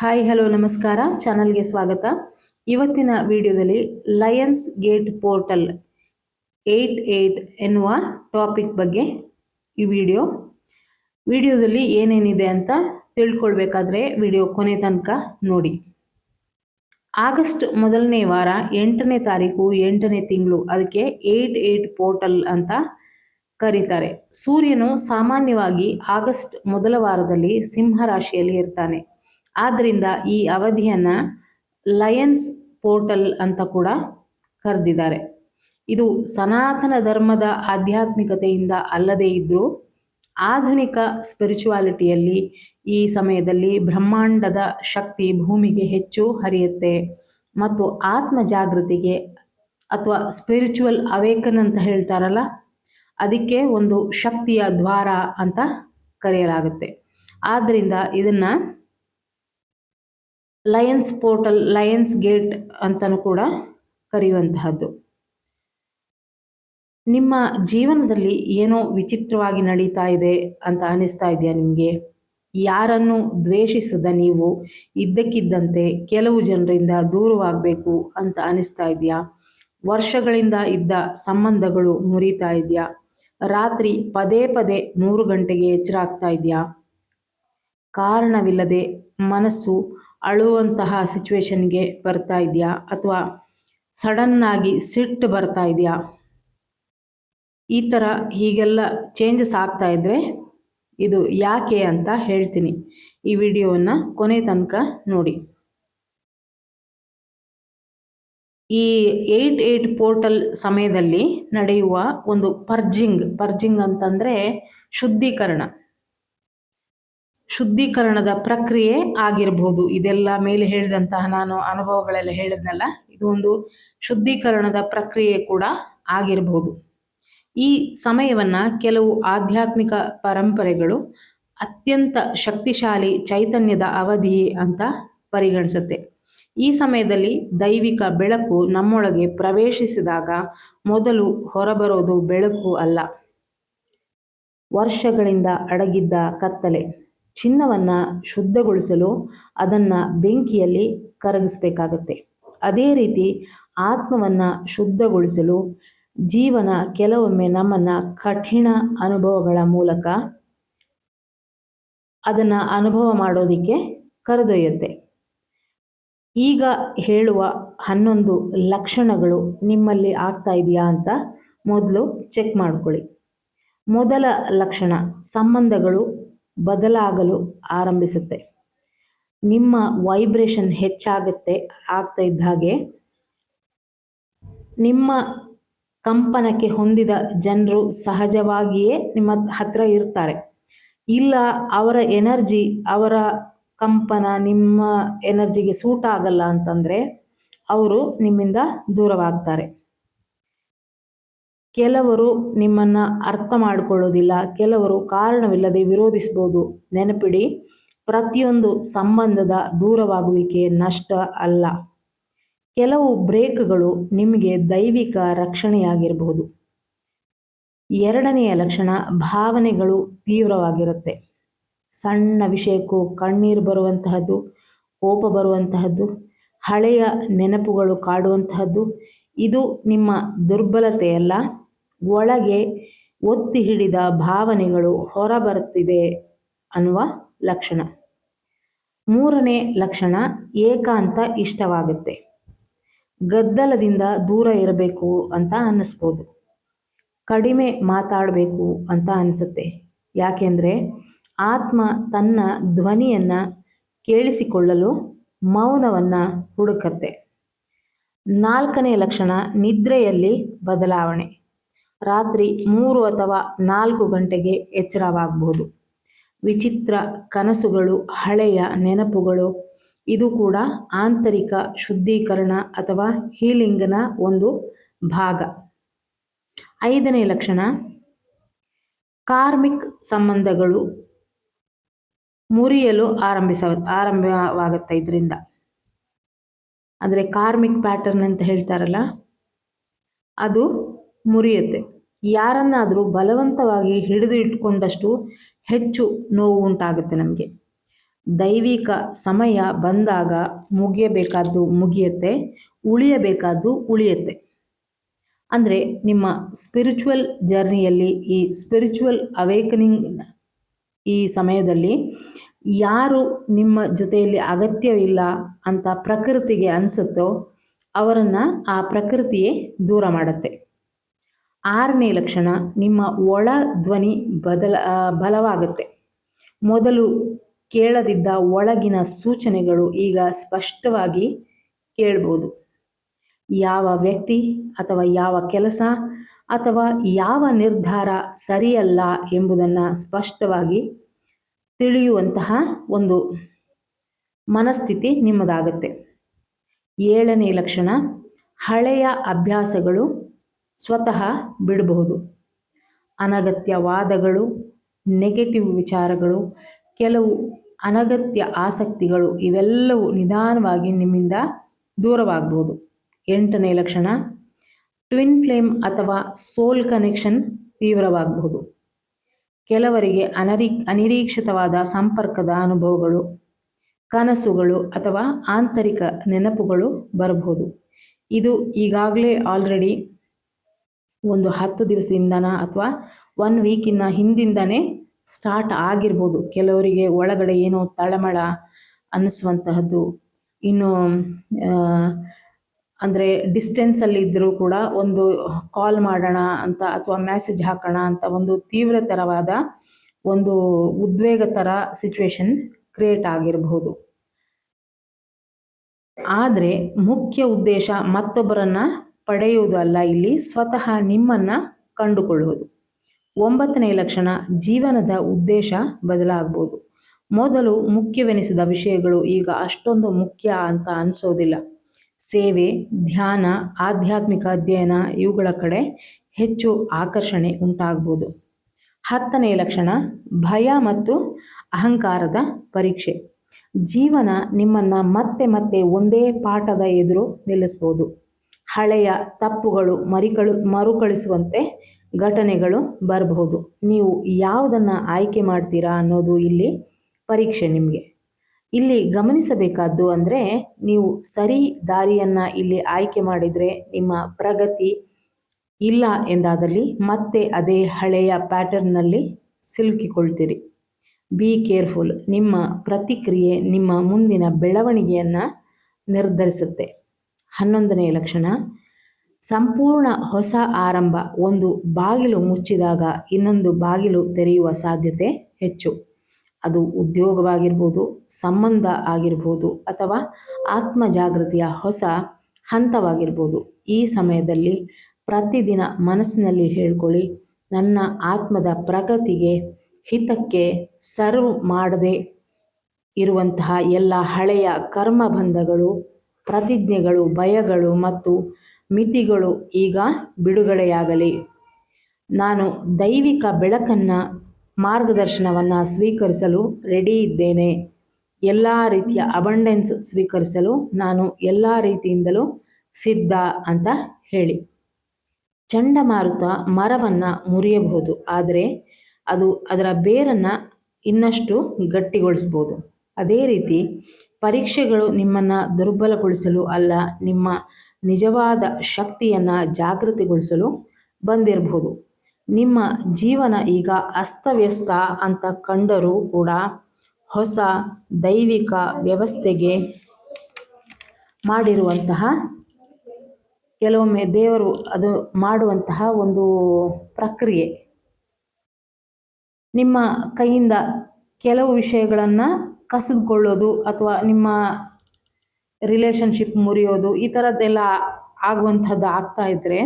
Hi hello ನಮಸ್ಕಾರ, ಚಾನಲ್ಗೆ ಸ್ವಾಗತ. ಇವತ್ತಿನ ವಿಡಿಯೋದಲ್ಲಿ ಲಯನ್ಸ್ ಗೇಟ್ ಪೋರ್ಟಲ್ 88 ಎನ್ನುವ ಟಾಪಿಕ್ ಬಗ್ಗೆ ಈ ವಿಡಿಯೋದಲ್ಲಿ ಏನೇನಿದೆ ಅಂತ ತಿಳ್ಕೊಳ್ಬೇಕಾದ್ರೆ ವಿಡಿಯೋ ಕೊನೆ ತನಕ ನೋಡಿ. ಆಗಸ್ಟ್ ಮೊದಲನೇ ವಾರ 8ನೇ ತಾರೀಕು 8ನೇ ತಿಂಗಳು, ಅದಕ್ಕೆ 88 ಪೋರ್ಟಲ್ ಅಂತ ಕರೀತಾರೆ. ಸೂರ್ಯನು ಸಾಮಾನ್ಯವಾಗಿ ಆಗಸ್ಟ್ ಮೊದಲ ವಾರದಲ್ಲಿ ಸಿಂಹ ರಾಶಿಯಲ್ಲಿ ಇರ್ತಾನೆ. ಆದ್ದರಿಂದ ಈ ಅವಧಿಯನ್ನ ಲಯನ್ಸ್ ಪೋರ್ಟಲ್ ಅಂತ ಕೂಡ ಕರೆದಿದ್ದಾರೆ. ಇದು ಸನಾತನ ಧರ್ಮದ ಆಧ್ಯಾತ್ಮಿಕತೆಯಿಂದ ಅಲ್ಲದೇ ಇದ್ರೂ ಆಧುನಿಕ ಸ್ಪಿರಿಚುವಾಲಿಟಿಯಲ್ಲಿ ಈ ಸಮಯದಲ್ಲಿ ಬ್ರಹ್ಮಾಂಡದ ಶಕ್ತಿ ಭೂಮಿಗೆ ಹೆಚ್ಚು ಹರಿಯುತ್ತೆ ಮತ್ತು ಆತ್ಮ ಜಾಗೃತಿಗೆ ಅಥವಾ ಸ್ಪಿರಿಚುವಲ್ ಅವೇಕನ್ ಅಂತ ಹೇಳ್ತಾರಲ್ಲ, ಅದಕ್ಕೆ ಒಂದು ಶಕ್ತಿಯ ದ್ವಾರ ಅಂತ ಕರೆಯಲಾಗುತ್ತೆ. ಆದ್ದರಿಂದ ಇದನ್ನ ಲಯನ್ಸ್ ಪೋರ್ಟಲ್, ಲಯನ್ಸ್ ಗೇಟ್ ಅಂತಲೂ ಕೂಡ ಕರೆಯುವಂತಹದ್ದು. ನಿಮ್ಮ ಜೀವನದಲ್ಲಿ ಏನೋ ವಿಚಿತ್ರವಾಗಿ ನಡೀತಾ ಇದೆ ಅಂತ ಅನಿಸ್ತಾ ಇದೆಯಾ ನಿಮಗೆ? ಯಾರನ್ನು ದ್ವೇಷಿಸದ ನೀವು ಇದ್ದಕ್ಕಿದ್ದಂತೆ ಕೆಲವು ಜನರಿಂದ ದೂರವಾಗಬೇಕು ಅಂತ ಅನಿಸ್ತಾ ಇದೆಯಾ? ವರ್ಷಗಳಿಂದ ಇದ್ದ ಸಂಬಂಧಗಳು ಮುರಿತಾ ಇದೆಯಾ? ರಾತ್ರಿ ಪದೇ ಪದೇ 3 ಗಂಟೆಗೆ ಎಚ್ಚರ ಆಗ್ತಾ ಇದೆಯಾ? ಕಾರಣವಿಲ್ಲದೆ ಮನಸ್ಸು ಅಳುವಂತಹ ಸಿಚುವೇಶನ್ಗೆ ಬರ್ತಾ ಇದೆಯಾ? ಅಥವಾ ಸಡನ್ನಾಗಿ ಸಿಟ್ಟು ಬರ್ತಾ ಇದೆಯಾ? ಈ ಥರ ಹೀಗೆಲ್ಲ ಚೇಂಜಸ್ ಆಗ್ತಾ ಇದ್ರೆ ಇದು ಯಾಕೆ ಅಂತ ಹೇಳ್ತೀನಿ. ಈ ವಿಡಿಯೋವನ್ನು ಕೊನೆ ತನಕ ನೋಡಿ. ಈ 88 ಪೋರ್ಟಲ್ ಸಮಯದಲ್ಲಿ ನಡೆಯುವ ಒಂದು ಪರ್ಜಿಂಗ್ ಅಂತಂದರೆ ಶುದ್ಧೀಕರಣದ ಪ್ರಕ್ರಿಯೆ ಆಗಿರಬಹುದು. ಇದೆಲ್ಲ ಮೇಲೆ ಹೇಳಿದಂತಹ ನಾನು ಅನುಭವಗಳೆಲ್ಲ ಹೇಳಿದ್ನಲ್ಲ, ಇದು ಒಂದು ಶುದ್ಧೀಕರಣದ ಪ್ರಕ್ರಿಯೆ ಕೂಡ ಆಗಿರಬಹುದು. ಈ ಸಮಯವನ್ನ ಕೆಲವು ಆಧ್ಯಾತ್ಮಿಕ ಪರಂಪರೆಗಳು ಅತ್ಯಂತ ಶಕ್ತಿಶಾಲಿ ಚೈತನ್ಯದ ಅವಧಿ ಅಂತ ಪರಿಗಣಿಸುತ್ತೆ. ಈ ಸಮಯದಲ್ಲಿ ದೈವಿಕ ಬೆಳಕು ನಮ್ಮೊಳಗೆ ಪ್ರವೇಶಿಸಿದಾಗ ಮೊದಲು ಹೊರಬರೋದು ಬೆಳಕು ಅಲ್ಲ, ವರ್ಷಗಳಿಂದ ಅಡಗಿದ್ದ ಕತ್ತಲೆ. ಚಿನ್ನವನ್ನು ಶುದ್ಧಗೊಳಿಸಲು ಅದನ್ನು ಬೆಂಕಿಯಲ್ಲಿ ಕರಗಿಸಬೇಕಾಗತ್ತೆ. ಅದೇ ರೀತಿ ಆತ್ಮವನ್ನು ಶುದ್ಧಗೊಳಿಸಲು ಜೀವನ ಕೆಲವೊಮ್ಮೆ ನಮ್ಮನ್ನು ಕಠಿಣ ಅನುಭವಗಳ ಮೂಲಕ ಅದನ್ನು ಅನುಭವ ಮಾಡೋದಕ್ಕೆ ಕರೆದೊಯ್ಯುತ್ತೆ. ಈಗ ಹೇಳುವ 11 ಲಕ್ಷಣಗಳು ನಿಮ್ಮಲ್ಲಿ ಆಗ್ತಾ ಇದೆಯಾ ಅಂತ ಮೊದಲು ಚೆಕ್ ಮಾಡ್ಕೊಳ್ಳಿ. ಮೊದಲ ಲಕ್ಷಣ, ಸಂಬಂಧಗಳು ಬದಲಾಗಲು ಆರಂಭಿಸುತ್ತೆ. ನಿಮ್ಮ ವೈಬ್ರೇಷನ್ ಆಗ್ತಾ ಇದ್ದ ಹಾಗೆ ನಿಮ್ಮ ಕಂಪನಕ್ಕೆ ಹೊಂದಿದ ಜನರು ಸಹಜವಾಗಿಯೇ ನಿಮ್ಮ ಹತ್ರ ಇರ್ತಾರೆ. ಇಲ್ಲ ಅವರ ಎನರ್ಜಿ, ಅವರ ಕಂಪನ ನಿಮ್ಮ ಎನರ್ಜಿಗೆ ಸೂಟ್ ಆಗಲ್ಲ ಅಂತಂದರೆ ಅವರು ನಿಮ್ಮಿಂದ ದೂರವಾಗ್ತಾರೆ. ಕೆಲವರು ನಿಮ್ಮನ್ನು ಅರ್ಥ ಮಾಡಿಕೊಳ್ಳೋದಿಲ್ಲ, ಕೆಲವರು ಕಾರಣವಿಲ್ಲದೆ ವಿರೋಧಿಸ್ಬೋದು. ನೆನಪಿಡಿ, ಪ್ರತಿಯೊಂದು ಸಂಬಂಧದ ದೂರವಾಗುವಿಕೆ ನಷ್ಟ ಅಲ್ಲ. ಕೆಲವು ಬ್ರೇಕ್ಗಳು ನಿಮಗೆ ದೈವಿಕ ರಕ್ಷಣೆಯಾಗಿರಬಹುದು. ಎರಡನೆಯ ಲಕ್ಷಣ, ಭಾವನೆಗಳು ತೀವ್ರವಾಗಿರುತ್ತೆ. ಸಣ್ಣ ವಿಷಯಕ್ಕೂ ಕಣ್ಣೀರು ಬರುವಂತಹದ್ದು, ಕೋಪ ಬರುವಂತಹದ್ದು, ಹಳೆಯ ನೆನಪುಗಳು ಕಾಡುವಂತಹದ್ದು. ಇದು ನಿಮ್ಮ ದುರ್ಬಲತೆಯಲ್ಲ, ಒಳಗೆ ಒತ್ತಿ ಹಿಡಿದ ಭಾವನೆಗಳು ಹೊರಬರುತ್ತಿದೆ ಅನ್ನುವ ಲಕ್ಷಣ. ಮೂರನೇ ಲಕ್ಷಣ, ಏಕಾಂತ ಇಷ್ಟವಾಗುತ್ತೆ. ಗದ್ದಲದಿಂದ ದೂರ ಇರಬೇಕು ಅಂತ ಅನ್ನಿಸ್ಬೋದು. ಕಡಿಮೆ ಮಾತಾಡಬೇಕು ಅಂತ ಅನಿಸುತ್ತೆ. ಯಾಕೆಂದರೆ ಆತ್ಮ ತನ್ನ ಧ್ವನಿಯನ್ನು ಕೇಳಿಸಿಕೊಳ್ಳಲು ಮೌನವನ್ನು ಹುಡುಕತ್ತೆ. ನಾಲ್ಕನೇ ಲಕ್ಷಣ, ನಿದ್ರೆಯಲ್ಲಿ ಬದಲಾವಣೆ. ರಾತ್ರಿ 3 ಅಥವಾ 4 ಗಂಟೆಗೆ ಎಚ್ಚರವಾಗಬಹುದು. ವಿಚಿತ್ರ ಕನಸುಗಳು, ಹಳೆಯ ನೆನಪುಗಳು. ಇದು ಕೂಡ ಆಂತರಿಕ ಶುದ್ಧೀಕರಣ ಅಥವಾ ಹೀಲಿಂಗ್ನ ಒಂದು ಭಾಗ. 5ನೇ ಲಕ್ಷಣ, ಕಾರ್ಮಿಕ್ ಸಂಬಂಧಗಳು ಮುರಿಯಲು ಆರಂಭವಾಗುತ್ತೆ. ಇದರಿಂದ ಅಂದರೆ ಕಾರ್ಮಿಕ್ ಪ್ಯಾಟರ್ನ್ ಅಂತ ಹೇಳ್ತಾರಲ್ಲ, ಅದು ಮುರಿಯುತ್ತೆ. ಯಾರನ್ನಾದರೂ ಬಲವಂತವಾಗಿ ಹಿಡಿದು ಇಟ್ಕೊಂಡಷ್ಟು ಹೆಚ್ಚು ನೋವು ಉಂಟಾಗುತ್ತೆ ನಮಗೆ. ದೈವಿಕ ಸಮಯ ಬಂದಾಗ ಮುಗಿಯಬೇಕಾದ್ದು ಮುಗಿಯುತ್ತೆ, ಉಳಿಯಬೇಕಾದ್ದು ಉಳಿಯುತ್ತೆ. ಅಂದರೆ ನಿಮ್ಮ ಸ್ಪಿರಿಚುವಲ್ ಜರ್ನಿಯಲ್ಲಿ, ಈ ಸ್ಪಿರಿಚುವಲ್ ಅವೇಕನಿಂಗ್ ಈ ಸಮಯದಲ್ಲಿ ಯಾರು ನಿಮ್ಮ ಜೊತೆಯಲ್ಲಿ ಅಗತ್ಯವಿಲ್ಲ ಅಂತ ಪ್ರಕೃತಿಗೆ ಅನಿಸುತ್ತೋ ಅವರನ್ನು ಆ ಪ್ರಕೃತಿಯೇ ದೂರ ಮಾಡುತ್ತೆ. 6ನೇ ಲಕ್ಷಣ, ನಿಮ್ಮ ಒಳ ಧ್ವನಿ ಬಲವಾಗುತ್ತೆ. ಮೊದಲು ಕೇಳದಿದ್ದ ಒಳಗಿನ ಸೂಚನೆಗಳು ಈಗ ಸ್ಪಷ್ಟವಾಗಿ ಕೇಳ್ಬೋದು. ಯಾವ ವ್ಯಕ್ತಿ ಅಥವಾ ಯಾವ ಕೆಲಸ ಅಥವಾ ಯಾವ ನಿರ್ಧಾರ ಸರಿಯಲ್ಲ ಎಂಬುದನ್ನು ಸ್ಪಷ್ಟವಾಗಿ ತಿಳಿಯುವಂತಹ ಒಂದು ಮನಸ್ಥಿತಿ ನಿಮ್ಮದಾಗುತ್ತೆ. 7ನೇ ಲಕ್ಷಣ, ಹಳೆಯ ಅಭ್ಯಾಸಗಳು ಸ್ವತಃ ಬಿಡಬಹುದು. ಅನಗತ್ಯ ವಾದಗಳು, ನೆಗೆಟಿವ್ ವಿಚಾರಗಳು, ಕೆಲವು ಅನಗತ್ಯ ಆಸಕ್ತಿಗಳು ಇವೆಲ್ಲವೂ ನಿಧಾನವಾಗಿ ನಿಮ್ಮಿಂದ ದೂರವಾಗಬಹುದು. 8ನೇ ಲಕ್ಷಣ, ಟ್ವಿನ್ ಫ್ಲೇಮ್ ಅಥವಾ ಸೋಲ್ ಕನೆಕ್ಷನ್ ತೀವ್ರವಾಗಬಹುದು. ಕೆಲವರಿಗೆ ಅನಿರೀಕ್ಷಿತವಾದ ಸಂಪರ್ಕದ ಅನುಭವಗಳು, ಕನಸುಗಳು ಅಥವಾ ಆಂತರಿಕ ನೆನಪುಗಳು ಬರಬಹುದು. ಇದು ಈಗಾಗಲೇ ಆಲ್ರೆಡಿ ಒಂದು 10 ದಿವಸದಿಂದನ ಅಥವಾ 1 ವೀಕಿನ ಹಿಂದಿಂದನೇ ಸ್ಟಾರ್ಟ್ ಆಗಿರ್ಬೋದು. ಕೆಲವರಿಗೆ ಒಳಗಡೆ ಏನೋ ತಳಮಳ ಅನ್ನಿಸುವಂತಹದ್ದು, ಇನ್ನು ಅಂದರೆ ಡಿಸ್ಟೆನ್ಸಲ್ಲಿ ಇದ್ದರೂ ಕೂಡ ಒಂದು ಕಾಲ್ ಮಾಡೋಣ ಅಂತ ಅಥವಾ ಮೆಸೇಜ್ ಹಾಕೋಣ ಅಂತ ಒಂದು ತೀವ್ರತರವಾದ ಒಂದು ಉದ್ವೇಗ ಥರ ಸಿಚುವೇಶನ್ ಕ್ರಿಯೇಟ್ ಆಗಿರಬಹುದು. ಆದರೆ ಮುಖ್ಯ ಉದ್ದೇಶ ಮತ್ತೊಬ್ಬರನ್ನು ಪಡೆಯುವುದು ಅಲ್ಲ, ಇಲ್ಲಿ ಸ್ವತಃ ನಿಮ್ಮನ್ನು ಕಂಡುಕೊಳ್ಳುವುದು. 9ನೇ ಲಕ್ಷಣ, ಜೀವನದ ಉದ್ದೇಶ ಬದಲಾಗ್ಬೋದು. ಮೊದಲು ಮುಖ್ಯವೆನಿಸಿದ ವಿಷಯಗಳು ಈಗ ಅಷ್ಟೊಂದು ಮುಖ್ಯ ಅಂತ ಅನಿಸೋದಿಲ್ಲ. ಸೇವೆ, ಧ್ಯಾನ, ಆಧ್ಯಾತ್ಮಿಕ ಅಧ್ಯಯನ ಇವುಗಳ ಕಡೆ ಹೆಚ್ಚು ಆಕರ್ಷಣೆ ಉಂಟಾಗ್ಬೋದು. 10ನೇ ಲಕ್ಷಣ, ಭಯ ಮತ್ತು ಅಹಂಕಾರದ ಪರೀಕ್ಷೆ. ಜೀವನ ನಿಮ್ಮನ್ನು ಮತ್ತೆ ಮತ್ತೆ ಒಂದೇ ಪಾಠದ ಎದುರು ನಿಲ್ಲಿಸ್ಬೋದು. ಹಳೆಯ ತಪ್ಪುಗಳು ಮರುಕಳಿಸುವಂತೆ ಘಟನೆಗಳು ಬರಬಹುದು. ನೀವು ಯಾವುದನ್ನು ಆಯ್ಕೆ ಮಾಡ್ತೀರಾ ಅನ್ನೋದು ಇಲ್ಲಿ ಪರೀಕ್ಷೆ ನಿಮಗೆ. ಇಲ್ಲಿ ಗಮನಿಸಬೇಕಾದ್ದು ಅಂದರೆ, ನೀವು ಸರಿ ದಾರಿಯನ್ನು ಇಲ್ಲಿ ಆಯ್ಕೆ ಮಾಡಿದರೆ ನಿಮ್ಮ ಪ್ರಗತಿ, ಇಲ್ಲ ಎಂದಾದಲ್ಲಿ ಮತ್ತೆ ಅದೇ ಹಳೆಯ ಪ್ಯಾಟರ್ನ್ನಲ್ಲಿ ಸಿಲುಕಿಕೊಳ್ತೀರಿ. Be careful. ನಿಮ್ಮ ಪ್ರತಿಕ್ರಿಯೆ ನಿಮ್ಮ ಮುಂದಿನ ಬೆಳವಣಿಗೆಯನ್ನು ನಿರ್ಧರಿಸುತ್ತೆ. 11ನೇ ಲಕ್ಷಣ, ಸಂಪೂರ್ಣ ಹೊಸ ಆರಂಭ. ಒಂದು ಬಾಗಿಲು ಮುಚ್ಚಿದಾಗ ಇನ್ನೊಂದು ಬಾಗಿಲು ತೆರೆಯುವ ಸಾಧ್ಯತೆ ಹೆಚ್ಚು. ಅದು ಉದ್ಯೋಗವಾಗಿರ್ಬೋದು, ಸಂಬಂಧ ಆಗಿರ್ಬೋದು ಅಥವಾ ಆತ್ಮ ಜಾಗೃತಿಯ ಹೊಸ ಹಂತವಾಗಿರ್ಬೋದು. ಈ ಸಮಯದಲ್ಲಿ ಪ್ರತಿದಿನ ಮನಸ್ಸಿನಲ್ಲಿ ಹೇಳ್ಕೊಳ್ಳಿ, ನನ್ನ ಆತ್ಮದ ಪ್ರಗತಿಗೆ, ಹಿತಕ್ಕೆ ಸರ್ವ್ ಮಾಡದೆ ಇರುವಂತಹ ಎಲ್ಲ ಹಳೆಯ ಕರ್ಮಬಂಧಗಳು, ಪ್ರತಿಜ್ಞೆಗಳು, ಭಯಗಳು ಮತ್ತು ಮಿತಿಗಳು ಈಗ ಬಿಡುಗಡೆಯಾಗಲಿ. ನಾನು ದೈವಿಕ ಬೆಳಕನ್ನು, ಮಾರ್ಗದರ್ಶನವನ್ನು ಸ್ವೀಕರಿಸಲು ರೆಡಿ ಇದ್ದೇನೆ. ಎಲ್ಲ ರೀತಿಯ ಅಬಂಡೆನ್ಸ್ ಸ್ವೀಕರಿಸಲು ನಾನು ಎಲ್ಲ ರೀತಿಯಿಂದಲೂ ಸಿದ್ಧ ಅಂತ ಹೇಳಿ. ಚಂಡಮಾರುತ ಮರವನ್ನು ಮುರಿಯಬಹುದು, ಆದರೆ ಅದು ಅದರ ಬೇರನ್ನು ಇನ್ನಷ್ಟು ಗಟ್ಟಿಗೊಳಿಸ್ಬೋದು. ಅದೇ ರೀತಿ ಪರೀಕ್ಷೆಗಳು ನಿಮ್ಮನ್ನು ದುರ್ಬಲಗೊಳಿಸಲು ಅಲ್ಲ, ನಿಮ್ಮ ನಿಜವಾದ ಶಕ್ತಿಯನ್ನು ಜಾಗೃತಿಗೊಳಿಸಲು ಬಂದಿರಬಹುದು. ನಿಮ್ಮ ಜೀವನ ಈಗ ಅಸ್ತವ್ಯಸ್ತ ಅಂತ ಕಂಡರೂ ಕೂಡ ಹೊಸ ದೈವಿಕ ವ್ಯವಸ್ಥೆಗೆ ಮಾಡಿರುವಂತಹ, ಕೆಲವೊಮ್ಮೆ ದೇವರು ಅದು ಮಾಡುವಂತಹ ಒಂದು ಪ್ರಕ್ರಿಯೆ. ನಿಮ್ಮ ಕೈಯಿಂದ ಕೆಲವು ವಿಷಯಗಳನ್ನು ಕಸಿದುಕೊಳ್ಳೋದು ಅಥವಾ ನಿಮ್ಮ ರಿಲೇಷನ್ಶಿಪ್ ಮುರಿಯೋದು, ಈ ಥರದ್ದೆಲ್ಲ ಆಗುವಂಥದ್ದು ಆಗ್ತಾ ಇದ್ದರೆ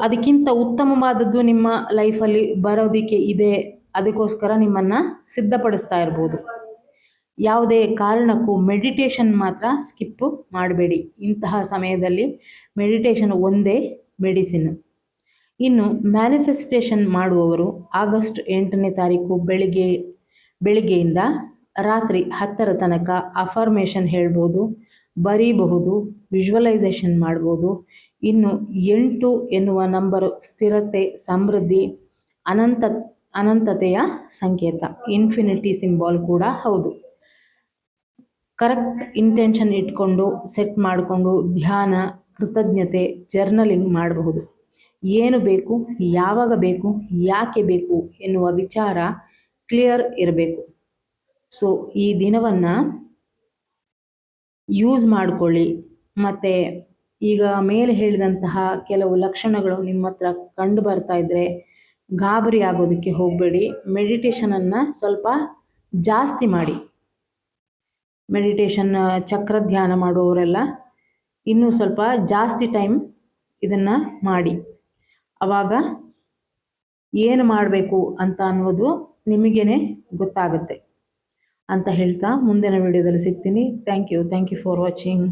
ಅದಕ್ಕಿಂತ ಉತ್ತಮವಾದದ್ದು ನಿಮ್ಮ ಲೈಫಲ್ಲಿ ಬರೋದಕ್ಕೆ ಇದೆ. ಅದಕ್ಕೋಸ್ಕರ ನಿಮ್ಮನ್ನು ಸಿದ್ಧಪಡಿಸ್ತಾ ಇರ್ಬೋದು. ಯಾವುದೇ ಕಾರಣಕ್ಕೂ ಮೆಡಿಟೇಷನ್ ಮಾತ್ರ ಸ್ಕಿಪ್ಪು ಮಾಡಬೇಡಿ. ಇಂತಹ ಸಮಯದಲ್ಲಿ ಮೆಡಿಟೇಷನ್ ಒಂದೇ ಮೆಡಿಸಿನ್. ಇನ್ನು ಮ್ಯಾನಿಫೆಸ್ಟೇಷನ್ ಮಾಡುವವರು ಆಗಸ್ಟ್ 8ನೇ ತಾರೀಕು ಬೆಳಿಗ್ಗೆಯಿಂದ ರಾತ್ರಿ 10ರ ತನಕ ಅಫರ್ಮೇಷನ್ ಹೇಳ್ಬೋದು, ಬರೀಬಹುದು, ವಿಜುವಲೈಸೇಷನ್ ಮಾಡ್ಬೋದು. ಇನ್ನು 8 ಎನ್ನುವ ನಂಬರು ಸ್ಥಿರತೆ, ಸಮೃದ್ಧಿ, ಅನಂತ ಅನಂತತೆಯ ಸಂಕೇತ, ಇನ್ಫಿನಿಟಿ ಸಿಂಬಾಲ್ ಕೂಡ ಹೌದು. ಕರೆಕ್ಟ್ ಇಂಟೆನ್ಷನ್ ಇಟ್ಕೊಂಡು ಸೆಟ್ ಮಾಡಿಕೊಂಡು ಧ್ಯಾನ, ಕೃತಜ್ಞತೆ, ಜರ್ನಲಿಂಗ್ ಮಾಡಬಹುದು. ಏನು ಬೇಕು, ಯಾವಾಗ ಬೇಕು, ಯಾಕೆ ಬೇಕು ಎನ್ನುವ ವಿಚಾರ ಕ್ಲಿಯರ್ ಇರಬೇಕು. ಸೊ ಈ ದಿನವನ್ನು ಯೂಸ್ ಮಾಡಿಕೊಳ್ಳಿ. ಮತ್ತು ಈಗ ಮೇಲೆ ಹೇಳಿದಂತಹ ಕೆಲವು ಲಕ್ಷಣಗಳು ನಿಮ್ಮ ಹತ್ರ ಕಂಡು ಬರ್ತಾ ಇದ್ದರೆ ಗಾಬರಿ ಆಗೋದಕ್ಕೆ ಹೋಗಬೇಡಿ. ಮೆಡಿಟೇಷನನ್ನು ಸ್ವಲ್ಪ ಜಾಸ್ತಿ ಮಾಡಿ. ಮೆಡಿಟೇಷನ್ ಚಕ್ರ ಧ್ಯಾನ ಮಾಡುವವರೆಲ್ಲ ಇನ್ನೂ ಸ್ವಲ್ಪ ಜಾಸ್ತಿ ಟೈಮ್ ಇದನ್ನು ಮಾಡಿ. ಆವಾಗ ಏನು ಮಾಡಬೇಕು ಅಂತ ಅನ್ನೋದು ನಿಮಗೇ ಗೊತ್ತಾಗುತ್ತೆ ಅಂತ ಹೇಳ್ತಾ ಮುಂದಿನ ವಿಡಿಯೋದಲ್ಲಿ ಸಿಗ್ತೀನಿ. Thank you for watching.